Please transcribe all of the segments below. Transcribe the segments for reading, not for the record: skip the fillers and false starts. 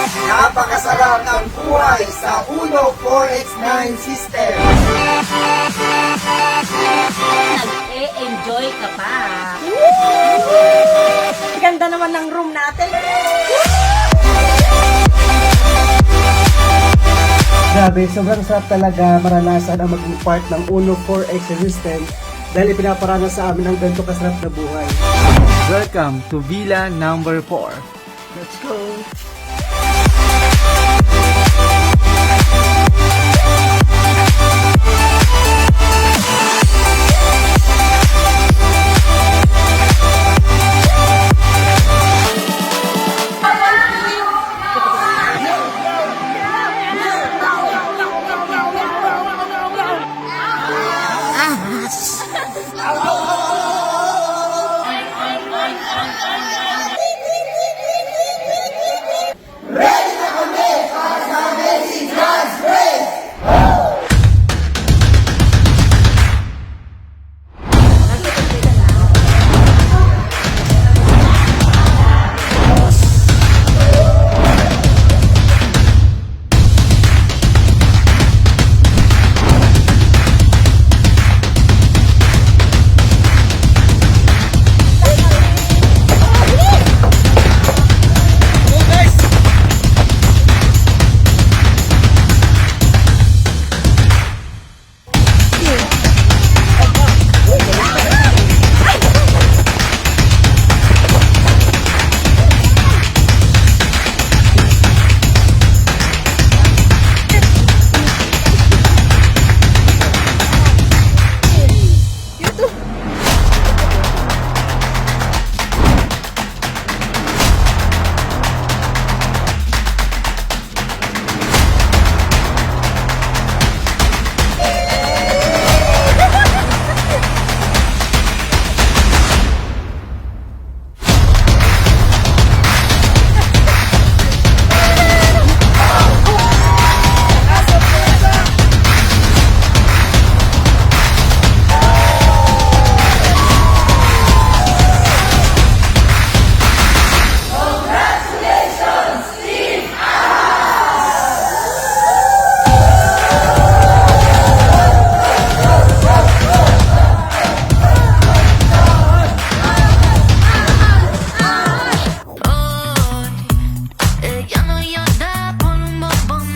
Napakasarap ng buhay sa Uno 4X9 system. Nag-e-enjoy ka pa. Ganda naman ng room natin. Grabe, sobrang sarap talaga maranasan ang maging part ng Uno 4X system dahil ipinaparana sa amin ang ganito kasarap na buhay. Welcome to Villa number 4. Let's go!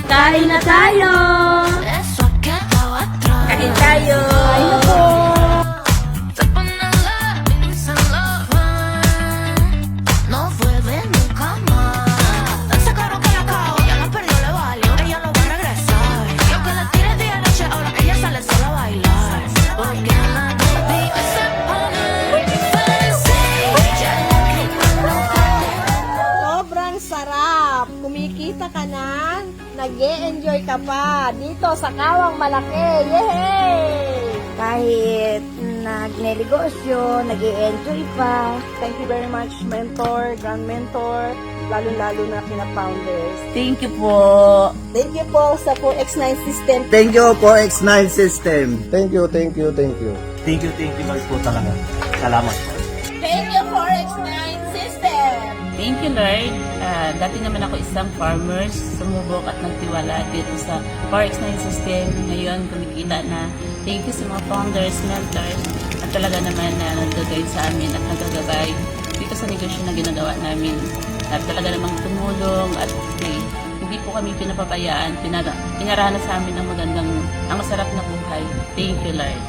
Kain na tayo! Kain tayo! Ayun po! Sobrang sarap. Kumikita ka na, nag-e-enjoy ka pa dito sa Kawang Malaki. Yay! Kahit nagnegosyo, nag-e-enjoy pa. Thank you very much, mentor, grand mentor, lalo-lalo na kina founders. Thank you po! Thank you po sa 4X9 system. Thank you 4X9 system. Thank you, thank you, thank you. Thank you Lord po talaga. Salamat po. Thank you 4X9 system. Thank you, Lord. Dati naman ako isang farmers, sumubok at nagtiwala dito sa Forex9 system. Ngayon, kumikita na. Thank you sa mga founders, mentors, at talaga naman na nag-guide sa amin at nagagabay dito sa negosyo na ginagawa namin. At talaga namang tumulong at hindi po kami pinapabayaan. Pinaranas sa amin ang masarap na buhay. Thank you, Lord.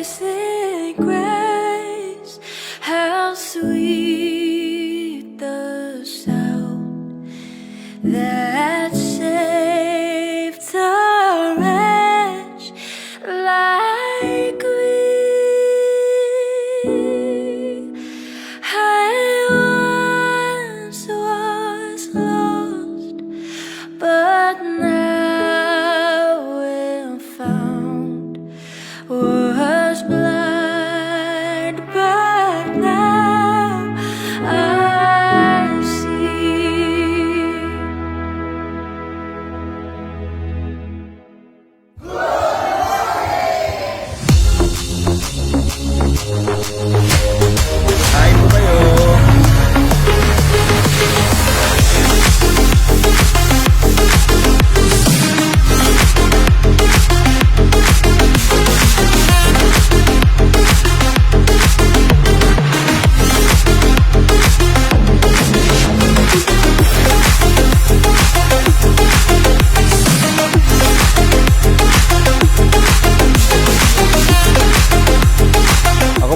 Amazing grace, how sweet the sound that saved a wretch like me. I once was lost, but now am found. Was blind, but now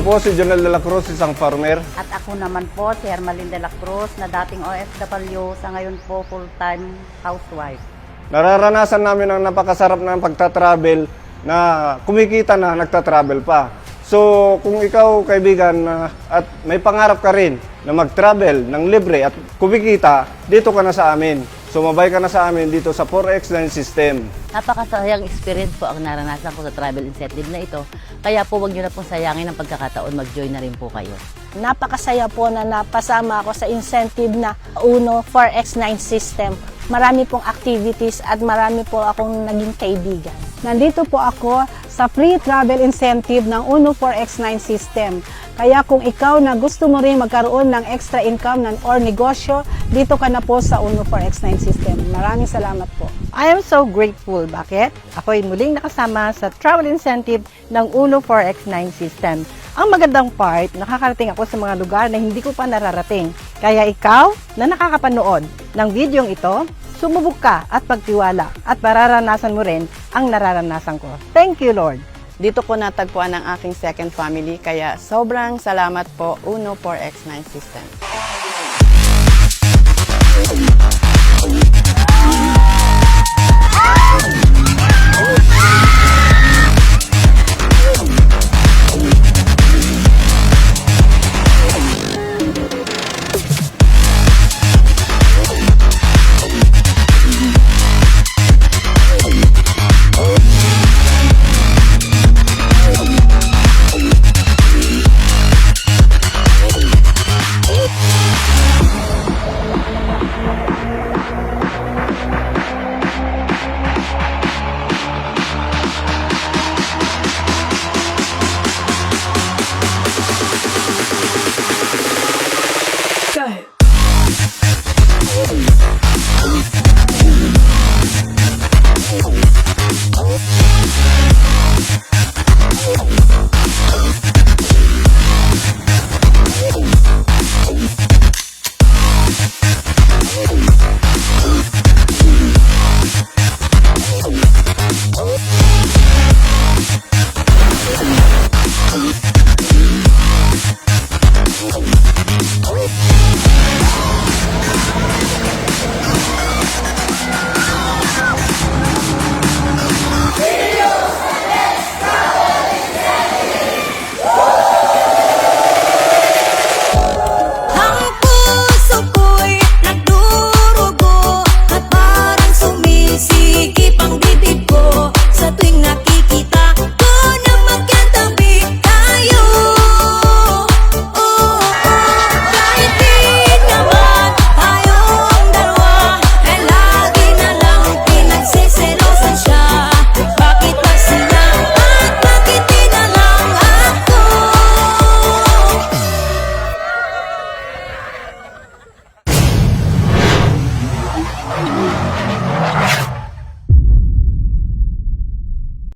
po si Jonel de la Cruz, isang farmer. At ako naman po si Hermalyn de la Cruz na dating OFW, sa ngayon po full-time housewife. Nararanasan namin ang napakasarap ng pagta-travel na kumikita na nagta-travel pa. So kung ikaw kaibigan at may pangarap ka rin na mag-travel ng libre at kumikita, dito ka na sa amin. Sumabay ka na sa amin dito sa 4X9 system. Napakasayang experience po ang naranasan ko sa travel incentive na ito. Kaya po wag nyo na pong sayangin ang pagkakataon, mag-join na rin po kayo. Napakasaya po na napasama ako sa incentive na UNO 4X9 system. Marami pong activities at marami po akong naging kaibigan. Nandito po ako sa free travel incentive ng UNO 4X9 system. Kaya kung ikaw na gusto mo rin magkaroon ng extra income or negosyo, dito ka na po sa UNO 4X9 system. Maraming salamat po. I am so grateful. Bakit? Ako'y muling nakasama sa travel incentive ng UNO 4X9 system. Ang magandang part, nakakarating ako sa mga lugar na hindi ko pa nararating. Kaya ikaw na nakakapanood ng videong ito, sumubok ka at pagtiwala at mararanasan mo rin ang nararanasan ko. Thank you, Lord. Dito ko natagpuan ang aking second family, kaya sobrang salamat po UNO 4X9 system.